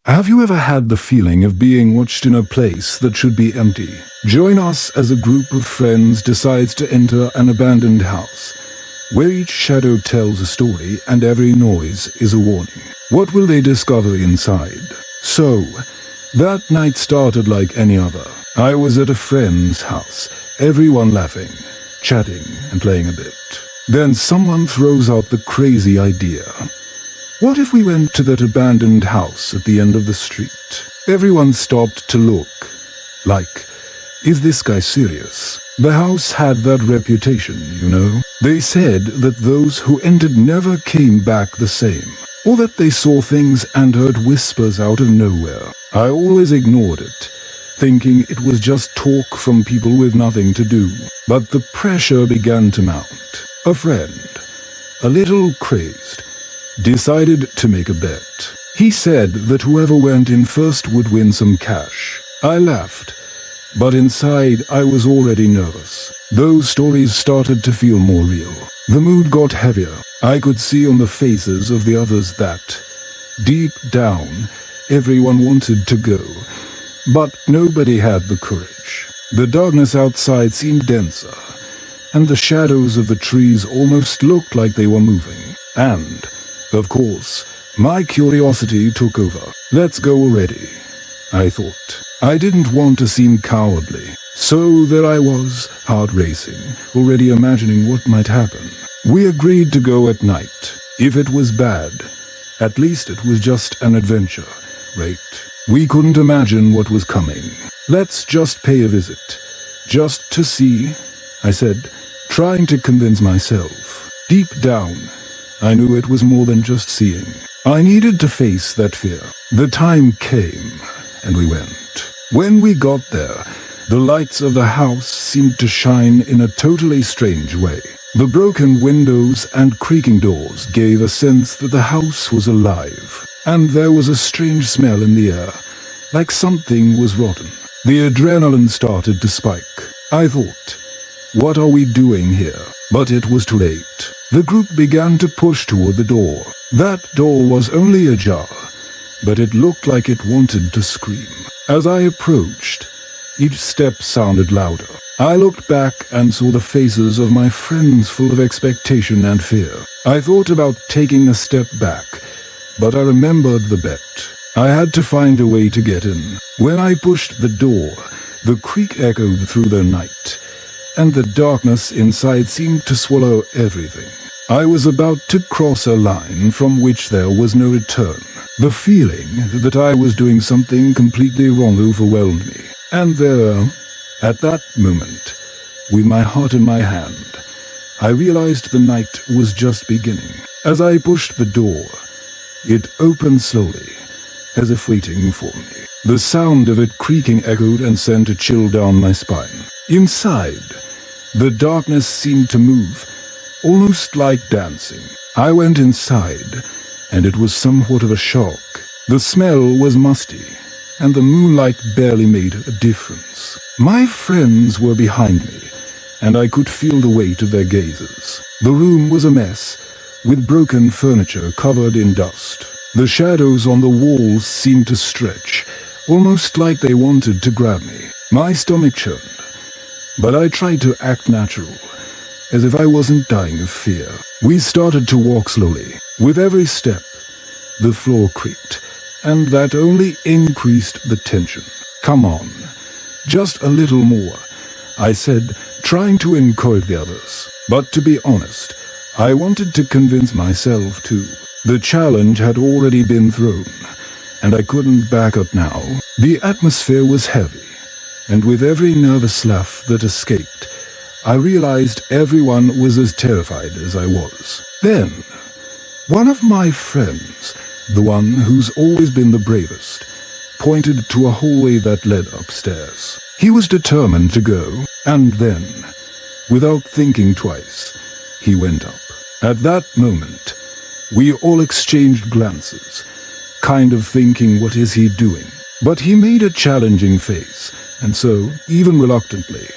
Have you ever had the feeling of being watched in a place that should be empty? Join us as a group of friends decides to enter an abandoned house, where each shadow tells a story and every noise is a warning. What will they discover inside? So, that night started like any other. I was at a friend's house, everyone laughing, chatting and playing a bit. Then someone throws out the crazy idea. What if we went to that abandoned house at the end of the street? Everyone stopped to look. Like, is this guy serious? The house had that reputation, you know. They said that those who entered never came back the same, or that they saw things and heard whispers out of nowhere. I always ignored it, thinking it was just talk from people with nothing to do. But the pressure began to mount. A friend, a little crazed, decided to make a bet. He said that whoever went in first would win some cash. I laughed, but inside I was already nervous. Those stories started to feel more real. The mood got heavier. I could see on the faces of the others that, deep down, everyone wanted to go, but nobody had the courage. The darkness outside seemed denser, and the shadows of the trees almost looked like they were moving. And, of course, my curiosity took over. Let's go already, I thought. I didn't want to seem cowardly. So there I was, heart racing, already imagining what might happen. We agreed to go at night. If it was bad, at least it was just an adventure, right? We couldn't imagine what was coming. Let's just pay a visit. Just to see, I said, trying to convince myself. Deep down, I knew it was more than just seeing. I needed to face that fear. The time came, and we went. When we got there, the lights of the house seemed to shine in a totally strange way. The broken windows and creaking doors gave a sense that the house was alive, and there was a strange smell in the air, like something was rotten. The adrenaline started to spike. I thought, what are we doing here? But it was too late. The group began to push toward the door. That door was only ajar, but it looked like it wanted to scream. As I approached, each step sounded louder. I looked back and saw the faces of my friends full of expectation and fear. I thought about taking a step back, but I remembered the bet. I had to find a way to get in. When I pushed the door, the creak echoed through the night, and the darkness inside seemed to swallow everything. I was about to cross a line from which there was no return. The feeling that I was doing something completely wrong overwhelmed me. And there, at that moment, with my heart in my hand, I realized the night was just beginning. As I pushed the door, it opened slowly, as if waiting for me. The sound of it creaking echoed and sent a chill down my spine. Inside, the darkness seemed to move, almost like dancing. I went inside, and it was somewhat of a shock. The smell was musty, and the moonlight barely made a difference. My friends were behind me, and I could feel the weight of their gazes. The room was a mess, with broken furniture covered in dust. The shadows on the walls seemed to stretch, almost like they wanted to grab me. My stomach churned, but I tried to act natural, as if I wasn't dying of fear. We started to walk slowly. With every step, the floor creaked, and that only increased the tension. Come on, just a little more, I said, trying to encourage the others. But to be honest, I wanted to convince myself too. The challenge had already been thrown, and I couldn't back up now. The atmosphere was heavy, and with every nervous laugh that escaped, I realized everyone was as terrified as I was. Then, one of my friends, the one who's always been the bravest, pointed to a hallway that led upstairs. He was determined to go, and then, without thinking twice, he went up. At that moment, we all exchanged glances, kind of thinking, what is he doing? But he made a challenging face, and so, even reluctantly,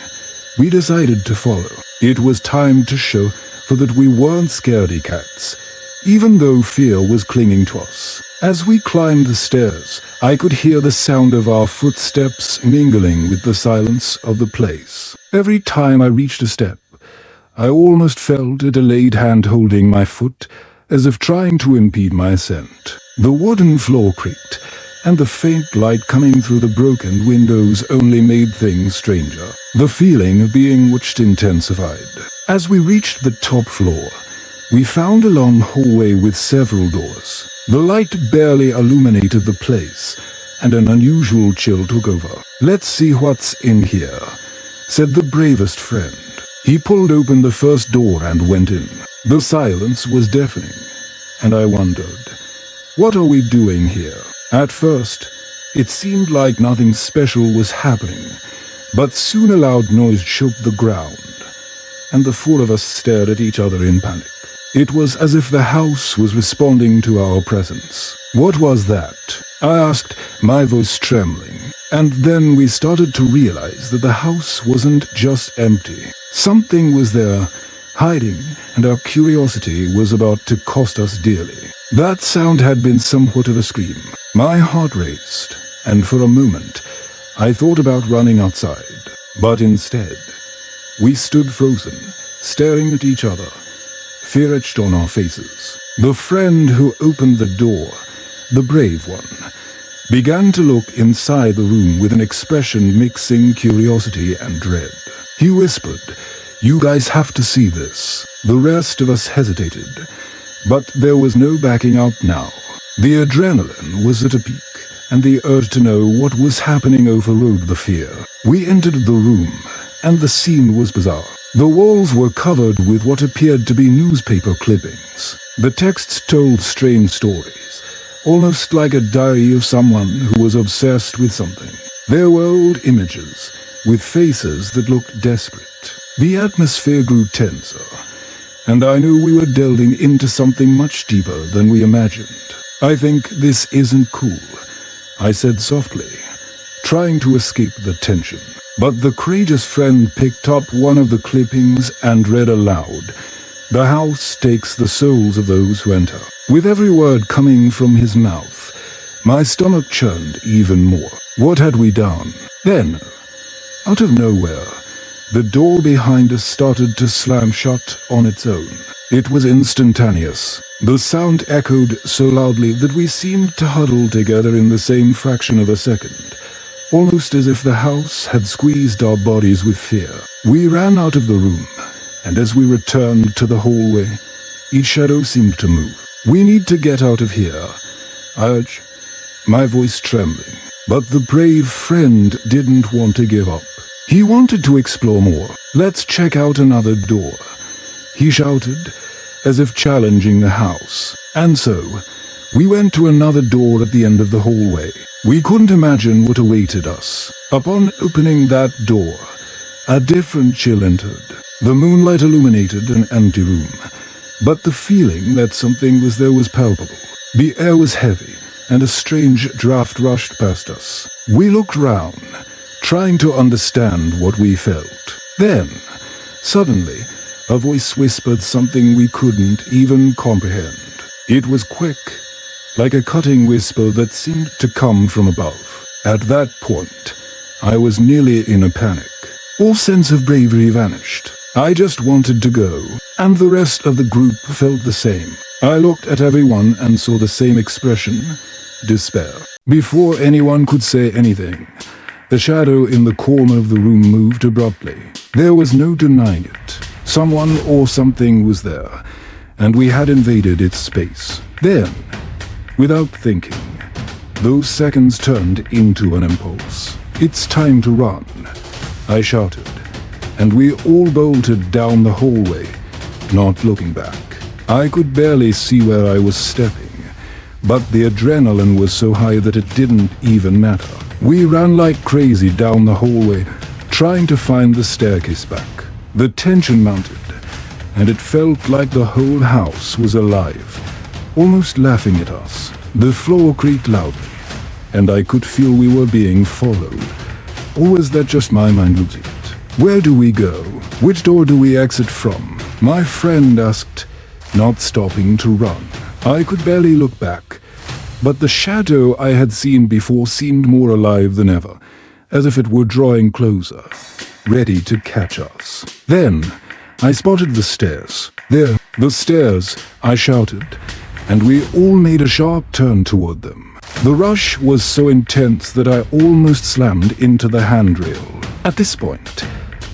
we decided to follow. It was time to show that we weren't scaredy cats, even though fear was clinging to us. As we climbed the stairs, I could hear the sound of our footsteps mingling with the silence of the place. Every time I reached a step, I almost felt a delayed hand holding my foot, as if trying to impede my ascent. The wooden floor creaked, and the faint light coming through the broken windows only made things stranger. The feeling of being watched intensified. As we reached the top floor, we found a long hallway with several doors. The light barely illuminated the place, and an unusual chill took over. "Let's see what's in here," said the bravest friend. He pulled open the first door and went in. The silence was deafening, and I wondered, what are we doing here? At first, it seemed like nothing special was happening, but soon a loud noise shook the ground, and the four of us stared at each other in panic. It was as if the house was responding to our presence. "What was that?" I asked, my voice trembling. And then we started to realize that the house wasn't just empty. Something was there, hiding, and our curiosity was about to cost us dearly. That sound had been somewhat of a scream. My heart raced, and for a moment, I thought about running outside. But instead, we stood frozen, staring at each other, fear etched on our faces. The friend who opened the door, the brave one, began to look inside the room with an expression mixing curiosity and dread. He whispered, "You guys have to see this." The rest of us hesitated, but there was no backing out now. The adrenaline was at a peak, and the urge to know what was happening overrode the fear. We entered the room, and the scene was bizarre. The walls were covered with what appeared to be newspaper clippings. The texts told strange stories, almost like a diary of someone who was obsessed with something. There were old images, with faces that looked desperate. The atmosphere grew tenser, and I knew we were delving into something much deeper than we imagined. "I think this isn't cool," I said softly, trying to escape the tension. But the courageous friend picked up one of the clippings and read aloud, "The house takes the souls of those who enter." With every word coming from his mouth, my stomach churned even more. What had we done? Then, out of nowhere, the door behind us started to slam shut on its own. It was instantaneous. The sound echoed so loudly that we seemed to huddle together in the same fraction of a second, almost as if the house had squeezed our bodies with fear. We ran out of the room, and as we returned to the hallway, each shadow seemed to move. "We need to get out of here," I urged, my voice trembling. But the brave friend didn't want to give up. He wanted to explore more. "Let's check out another door," he shouted, as if challenging the house. And so, we went to another door at the end of the hallway. We couldn't imagine what awaited us. Upon opening that door, a different chill entered. The moonlight illuminated an empty room, but the feeling that something was there was palpable. The air was heavy, and a strange draft rushed past us. We looked round, trying to understand what we felt. Then, suddenly, a voice whispered something we couldn't even comprehend. It was quick, like a cutting whisper that seemed to come from above. At that point, I was nearly in a panic. All sense of bravery vanished. I just wanted to go, and the rest of the group felt the same. I looked at everyone and saw the same expression, despair. Before anyone could say anything, the shadow in the corner of the room moved abruptly. There was no denying it. Someone or something was there, and we had invaded its space. Then, without thinking, those seconds turned into an impulse. "It's time to run," I shouted, and we all bolted down the hallway, not looking back. I could barely see where I was stepping, but the adrenaline was so high that it didn't even matter. We ran like crazy down the hallway, trying to find the staircase back. The tension mounted, and it felt like the whole house was alive, almost laughing at us. The floor creaked loudly, and I could feel we were being followed. Or was that just my mind losing it? "Where do we go? Which door do we exit from?" my friend asked, not stopping to run. I could barely look back, But the shadow I had seen before seemed more alive than ever, as if it were drawing closer, ready to catch us. Then I spotted the stairs. There, the stairs, I shouted, and we all made a sharp turn toward them. The rush was so intense that I almost slammed into the handrail. At this point,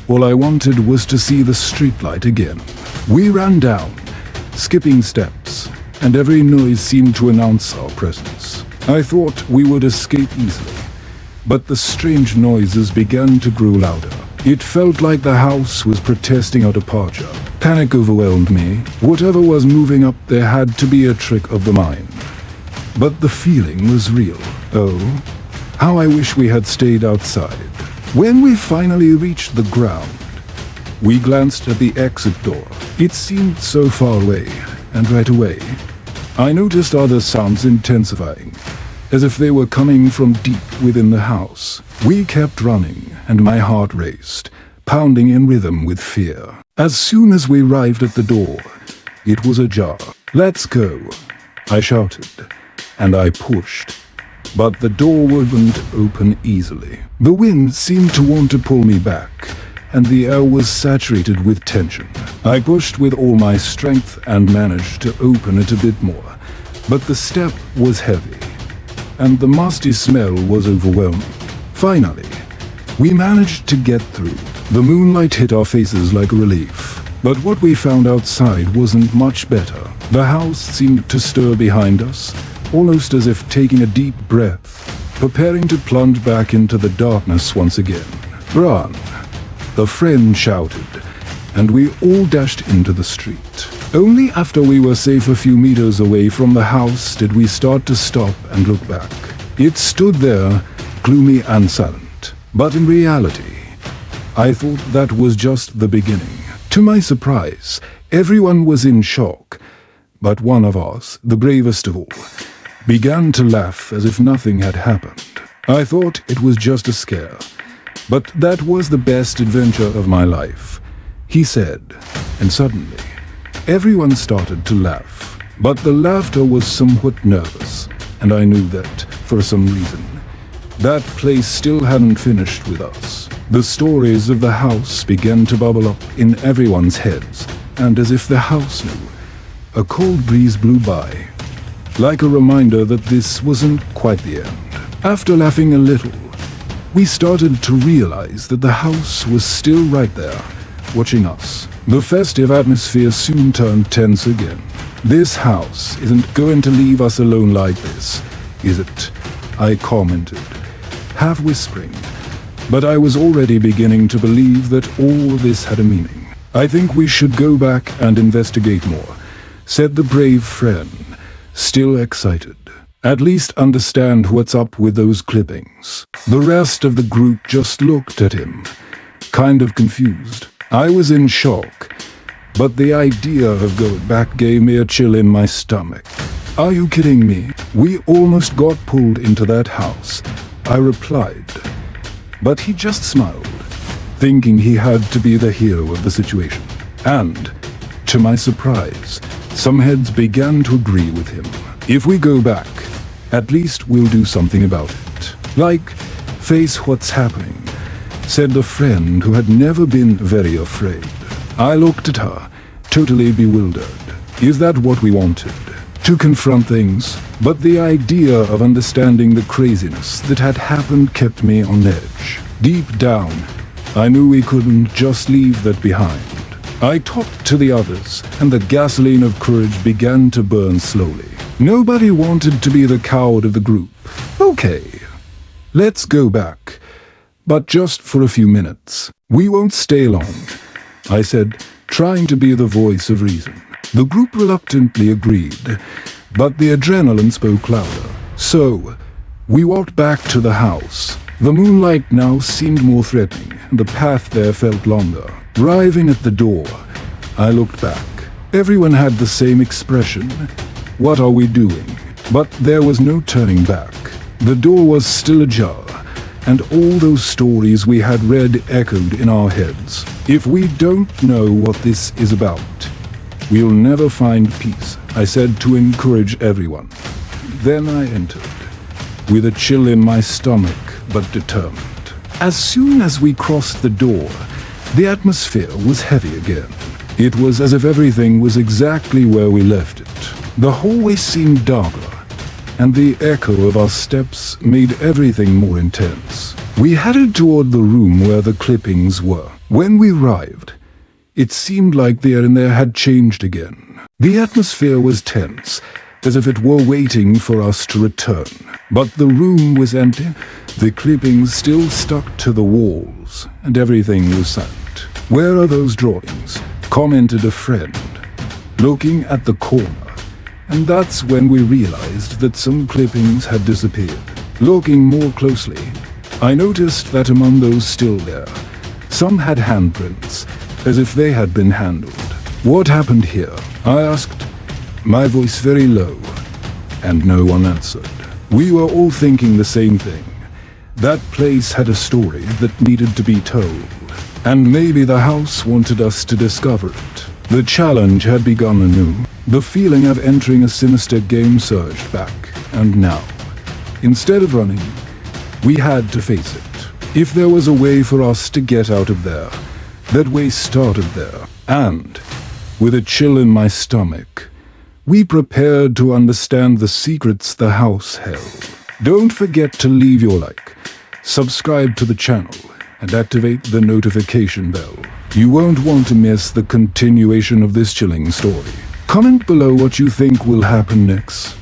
all I wanted was to see the streetlight again. We ran down, skipping steps, and every noise seemed to announce our presence. I thought we would escape easily, but the strange noises began to grow louder. It felt like the house was protesting our departure. Panic overwhelmed me. Whatever was moving up there had to be a trick of the mind. But the feeling was real. Oh, how I wish we had stayed outside. When we finally reached the ground, we glanced at the exit door. It seemed so far away, and right away, I noticed other sounds intensifying, as if they were coming from deep within the house. We kept running, and my heart raced, pounding in rhythm with fear. As soon as we arrived at the door, it was ajar. "Let's go," I shouted, and I pushed. But the door wouldn't open easily. The wind seemed to want to pull me back, and the air was saturated with tension. I pushed with all my strength and managed to open it a bit more, but the step was heavy, and the musty smell was overwhelming. Finally, we managed to get through. The moonlight hit our faces like a relief, but what we found outside wasn't much better. The house seemed to stir behind us, almost as if taking a deep breath, preparing to plunge back into the darkness once again. "Run!" the friend shouted, and we all dashed into the street. Only after we were safe a few meters away from the house did we start to stop and look back. It stood there, gloomy and silent. But in reality, I thought that was just the beginning. To my surprise, everyone was in shock, but one of us, the bravest of all, began to laugh as if nothing had happened. I thought it was just a scare, but that was the best adventure of my life, he said, and suddenly, everyone started to laugh. But the laughter was somewhat nervous, and I knew that, for some reason, that place still hadn't finished with us. The stories of the house began to bubble up in everyone's heads, and as if the house knew, a cold breeze blew by, like a reminder that this wasn't quite the end. After laughing a little, we started to realize that the house was still right there, watching us. The festive atmosphere soon turned tense again. "This house isn't going to leave us alone like this, is it?" I commented, half whispering, but I was already beginning to believe that all this had a meaning. "I think we should go back and investigate more," said the brave friend, still excited. "At least understand what's up with those clippings." The rest of the group just looked at him, kind of confused. I was in shock, but the idea of going back gave me a chill in my stomach. "Are you kidding me? We almost got pulled into that house," I replied. But he just smiled, thinking he had to be the hero of the situation. And, to my surprise, some heads began to agree with him. "If we go back, at least we'll do something about it. Like, face what's happening," said the friend who had never been very afraid. I looked at her, totally bewildered. Is that what we wanted? To confront things? But the idea of understanding the craziness that had happened kept me on edge. Deep down, I knew we couldn't just leave that behind. I talked to the others, and the gasoline of courage began to burn slowly. Nobody wanted to be the coward of the group. "Okay, let's go back, but just for a few minutes. We won't stay long," I said, trying to be the voice of reason. The group reluctantly agreed, but the adrenaline spoke louder. So, we walked back to the house. The moonlight now seemed more threatening, and the path there felt longer. Arriving at the door, I looked back. Everyone had the same expression. What are we doing? But there was no turning back. The door was still ajar, and all those stories we had read echoed in our heads. If we don't know what this is about, we'll never find peace, I said to encourage everyone. Then I entered, with a chill in my stomach, but determined. As soon as we crossed the door, the atmosphere was heavy again. It was as if everything was exactly where we left it. The hallway seemed darker, and the echo of our steps made everything more intense. We headed toward the room where the clippings were. When we arrived, it seemed like the air in there had changed again. The atmosphere was tense, as if it were waiting for us to return. But the room was empty, the clippings still stuck to the walls, and everything was silent. "Where are those drawings?" commented a friend, looking at the corner, and that's when we realized that some clippings had disappeared. Looking more closely, I noticed that among those still there, some had handprints, as if they had been handled. "What happened here?" I asked, my voice very low, and no one answered. We were all thinking the same thing. That place had a story that needed to be told, and maybe the house wanted us to discover it. The challenge had begun anew. The feeling of entering a sinister game surged back, and now, instead of running, we had to face it. If there was a way for us to get out of there, that way started there. And, with a chill in my stomach, we prepared to understand the secrets the house held. Don't forget to leave your like, subscribe to the channel, and activate the notification bell. You won't want to miss the continuation of this chilling story. Comment below what you think will happen next.